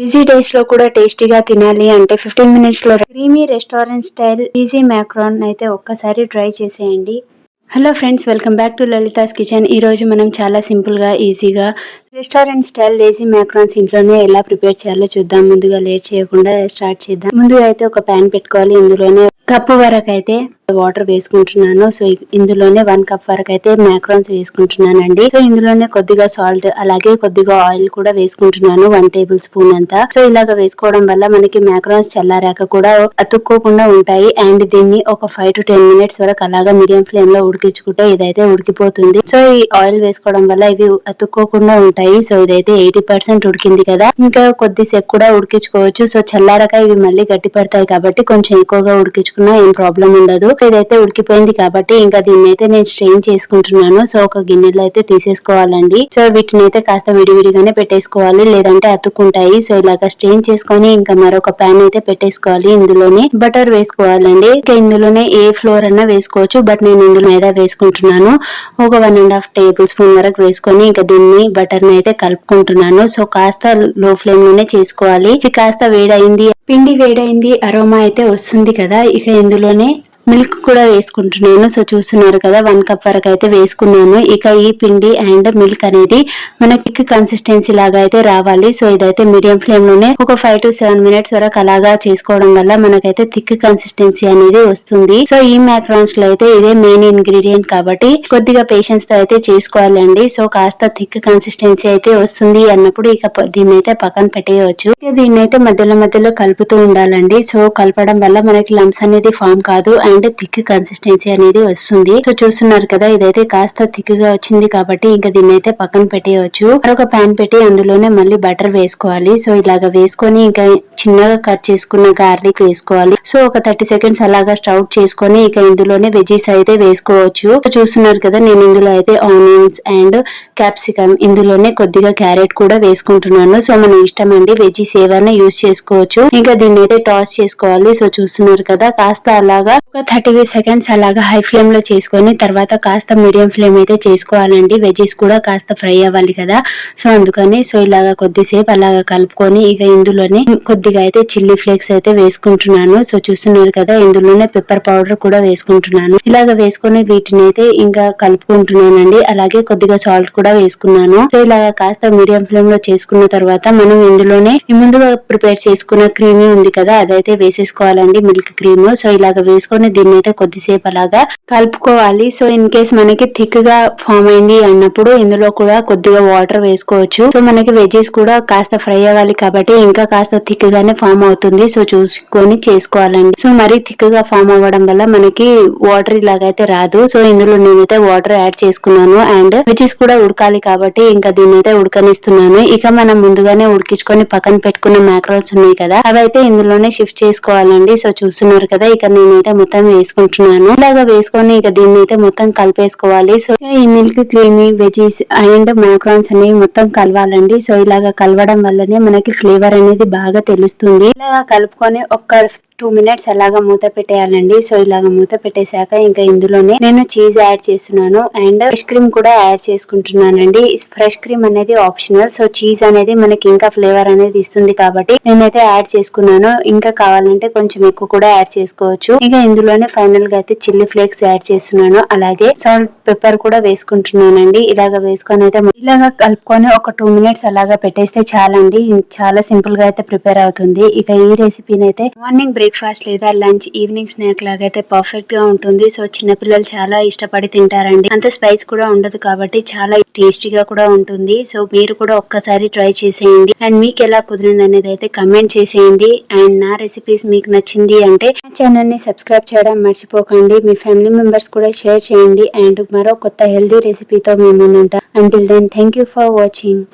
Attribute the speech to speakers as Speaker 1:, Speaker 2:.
Speaker 1: Busy days లో కూడా టేస్టీగా తినాలి అంటే 15 మినిట్స్ లో creamy restaurant style easy Macron అయితే ఒక్కసారి ట్రై చేసేయండి. Hello friends, welcome back to Lalitha's kitchen. ఈ రోజు మనం చాలా సింపుల్ గా ఈజీగా రెస్టారెంట్ స్టైల్ లేజీ మ్యాక్రాన్స్ ఇంట్లోనే ఎలా ప్రిపేర్ చేయాలో చూద్దాం. ముందుగా లేట్ చేయకుండా స్టార్ట్ చేద్దాం. ముందుగా అయితే ఒక ప్యాన్ పెట్టుకోవాలి. ఇందులోనే కప్పు వరకు అయితే వాటర్ వేసుకుంటున్నాను. సో ఇందులోనే 1 కప్ వరకు అయితే మ్యాక్రాన్స్ వేసుకుంటున్నానండి. సో ఇందులోనే కొద్దిగా సాల్ట్ అలాగే కొద్దిగా ఆయిల్ కూడా వేసుకుంటున్నాను, 1 టేబుల్ స్పూన్ అంతా. సో ఇలాగ వేసుకోవడం వల్ల మనకి మ్యాక్రాన్స్ చల్లారాక కూడా అతుక్కోకుండా ఉంటాయి. అండ్ దీన్ని ఒక 5 to 10 మినిట్స్ వరకు అలాగా మీడియం ఫ్లేమ్ లో ఉడికించుకుంటే ఇదైతే ఉడికిపోతుంది. సో ఈ ఆయిల్ వేసుకోవడం వల్ల ఇవి అతుక్కోకుండా ఉంటాయి. సో ఇదైతే 80% ఉడికింది కదా, ఇంకా కొద్దిసేపు కూడా ఉడికించుకోవచ్చు. సో చల్లారక ఇవి మళ్ళీ గట్టి పడతాయి కాబట్టి కొంచెం ఎక్కువగా ఉడికించుకున్నా ఏం ప్రాబ్లం ఉండదు. సో ఇదైతే ఉడికిపోయింది కాబట్టి ఇంకా దీన్ని అయితే నేను స్ట్రెయిన్ చేసుకుంటున్నాను. సో ఒక గిన్నెలో అయితే తీసేసుకోవాలండి. సో వీటిని అయితే కాస్త విడివిడిగానే పెట్టేసుకోవాలి, లేదంటే అతుక్కుంటాయి. సో ఇలాగ స్ట్రెయిన్ చేసుకొని ఇంకా మరొక ప్యాన్ అయితే పెట్టేసుకోవాలి. ఇందులోనే బటర్ వేసుకోవాలండి. ఇంకా ఇందులోనే ఏ ఫ్లోర్ అన్నా వేసుకోవచ్చు, బట్ నేను ఇందులో మైదా వేసుకుంటున్నాను. ఒక 1.5 టేబుల్ స్పూన్ వరకు వేసుకొని ఇంకా దీన్ని బటర్ అయితే కలుపుకుంటున్నాను. సో కాస్త లో ఫ్లేమ్ లోనే చేసుకోవాలి. ఇది కాస్త వేడైంది, పిండి వేడైంది, అరోమా అయితే వస్తుంది కదా. ఇక ఇందులోనే మిల్క్ కూడా వేసుకుంటున్నాను. సో చూస్తున్నారు కదా, 1 కప్ వరకు అయితే వేసుకున్నాను. ఇక ఈ పిండి అండ్ మిల్క్ అనేది మనకి కన్సిస్టెన్సీ లాగా అయితే రావాలి. సో ఇదైతే మీడియం ఫ్లేమ్ లోనే ఒక 5 to 7 మినిట్స్ వరకు అలాగా చేసుకోవడం వల్ల మనకైతే థిక్ కన్సిస్టెన్సీ అనేది వస్తుంది. సో ఈ మ్యాక్రాన్స్ లో అయితే ఇదే మెయిన్ ఇంగ్రీడియంట్ కాబట్టి కొద్దిగా పేషెన్స్ తో అయితే చేసుకోవాలండి. సో కాస్త థిక్ కన్సిస్టెన్సీ అయితే వస్తుంది అన్నప్పుడు ఇక దీన్ని అయితే పక్కన పెట్టేయవచ్చు. దీన్ని అయితే మధ్యలో మధ్యలో కలుపుతూ ఉండాలండి. సో కలపడం వల్ల మనకి లంప్స్ అనేది ఫామ్ కాదు అండ్ థిక్ కన్సిస్టెన్సీ అనేది వస్తుంది. సో చూస్తున్నారు కదా, ఇదైతే కాస్త థిక్ గా వచ్చింది కాబట్టి ఇంకా దీన్ని అయితే పక్కన పెట్టేయవచ్చు. మరొక ప్యాన్ పెట్టి అందులోనే మళ్ళీ బటర్ వేసుకోవాలి. సో ఇలాగ వేసుకొని ఇంకా చిన్నగా కట్ చేసుకున్న గార్లిక్ వేసుకోవాలి. సో ఒక 30 సెకండ్స్ అలాగా స్టవ్ చేసుకొని ఇక ఇందులోనే వెజీస్ అయితే వేసుకోవచ్చు. సో చూస్తున్నారు కదా, నేను ఇందులో అయితే ఆనియన్స్ అండ్ క్యాప్సికమ్, ఇందులోనే కొద్దిగా క్యారెట్ కూడా వేసుకుంటున్నాను. సో మన ఇష్టం అండి, వెజీస్ ఏవైనా యూజ్ చేసుకోవచ్చు. ఇంకా దీన్ని అయితే టాస్ చేసుకోవాలి. సో చూస్తున్నారు కదా, కాస్త అలాగా ఒక 30 సెకండ్స్ అలాగా హై ఫ్లేమ్ లో చేసుకొని తర్వాత కాస్త మీడియం ఫ్లేమ్ అయితే చేసుకోవాలండి. వెజీస్ కూడా కాస్త ఫ్రై అవ్వాలి కదా. సో అందుకని సో ఇలాగా కొద్దిసేపు అలాగా కలుపుకొని ఇక ఇందులోనే కొద్దిగా అయితే చిల్లీ ఫ్లేక్స్ అయితే వేసుకుంటున్నాను. సో చూస్తున్నారు కదా, ఇందులోనే పెప్పర్ పౌడర్ కూడా వేసుకుంటున్నాను. ఇలాగ వేసుకొని వీటిని అయితే ఇంకా కలుపుకుంటున్నానండి. అలాగే కొద్దిగా సాల్ట్ కూడా వేసుకున్నాను. సో ఇలాగ కాస్త మీడియం ఫ్లేమ్ లో చేసుకున్న తర్వాత మనం ఇందులోనే ముందుగా ప్రిపేర్ చేసుకున్న క్రీమీ ఉంది కదా, అదైతే వేసేసుకోవాలండి, మిల్క్ క్రీమ్. సో ఇలాగ వేసుకొని దీన్ని అయితే కొద్దిసేపు అలాగా కలుపుకోవాలి. సో ఇన్ కేస్ మనకి థిక్ గా ఫామ్ అయింది అన్నప్పుడు ఇందులో కూడా కొద్దిగా వాటర్ వేసుకోవచ్చు. సో మనకి వెజెస్ కూడా కాస్త ఫ్రై అవ్వాలి కాబట్టి ఇంకా కాస్త థిక్ గానే ఫామ్ అవుతుంది. సో చూసుకొని చేసుకోవాలండి. సో మరీ థిక్ గా ఫామ్ అవ్వడం వల్ల మనకి వాటర్ ఇలాగైతే రాదు. సో ఇందులో నేనైతే వాటర్ యాడ్ చేసుకున్నాను అండ్ వెజెస్ కూడా ఉడకాలి కాబట్టి ఇంకా దీన్ని అయితే ఉడకనిస్తున్నాను. ఇక మనం ముందుగానే ఉడికించుకొని పక్కన పెట్టుకున్న మ్యాక్రోన్స్ ఉన్నాయి కదా, అవైతే ఇందులోనే షిఫ్ట్ చేసుకోవాలండి. సో చూస్తున్నారు కదా, ఇక నేనైతే మొత్తం వేసుకుంటున్నాను. ఇలాగా వేసుకొని ఇక దీన్ని అయితే మొత్తం కలిపేసుకోవాలి. సో ఈ మిల్క్ క్రీమీ వెజీస్ అండ్ మ్యాక్రాన్స్ అనేవి మొత్తం కలవాలండి. సో ఇలాగా కలవడం వల్లనే మనకి ఫ్లేవర్ అనేది బాగా తెలుస్తుంది. ఇలాగా కలుపుకొని ఒక్క 2 మినిట్స్ అలాగా మూత పెట్టేయాలండి. సో ఇలాగ మూత పెట్టేశాక ఇంకా ఇందులోనే నేను చీజ్ యాడ్ చేస్తున్నాను అండ్ ఫ్రెష్ క్రీమ్ కూడా యాడ్ చేసుకుంటున్నానండి. ఫ్రెష్ క్రీమ్ అనేది ఆప్షనల్. సో చీజ్ అనేది మనకి ఇంకా ఫ్లేవర్ అనేది ఇస్తుంది కాబట్టి నేనైతే యాడ్ చేసుకున్నాను. ఇంకా కావాలంటే కొంచెం ఎక్కువ కూడా యాడ్ చేసుకోవచ్చు. ఇంకా ఇందులోనే ఫైనల్ గా అయితే చిల్లీ ఫ్లేక్స్ యాడ్ చేస్తున్నాను. అలాగే సాల్ట్, పెప్పర్ కూడా వేసుకుంటున్నానండి. ఇలాగ వేసుకొని అయితే ఇలాగా కలుపుకొని ఒక 2 మినిట్స్ అలాగా పెట్టేస్తే చాలండి. చాలా సింపుల్ గా అయితే ప్రిపేర్ అవుతుంది. ఇక ఈ రెసిపీని అయితే మార్నింగ్ బ్రేక్ఫాస్ట్ లేదా లంచ్, ఈవినింగ్ స్నాక్ లాగా అయితే పర్ఫెక్ట్ గా ఉంటుంది. సో చిన్నపిల్లలు చాలా ఇష్టపడి తింటారండి. అంత స్పైస్ కూడా ఉండదు కాబట్టి చాలా టేస్టీగా కూడా ఉంటుంది. సో మీరు కూడా ఒక్కసారి ట్రై చేసేయండి అండ్ మీకు ఎలా కుదిరింది అనేది అయితే కమెంట్ చేసేయండి. అండ్ నా రెసిపీస్ మీకు నచ్చింది అంటే నా ఛానల్ ని సబ్స్క్రైబ్ చేయడం మర్చిపోకండి. మీ ఫ్యామిలీ మెంబర్స్ కూడా షేర్ చేయండి. అండ్ మరో కొత్త హెల్దీ రెసిపీతో మీ ముందుంటా. Until then, thank you for watching.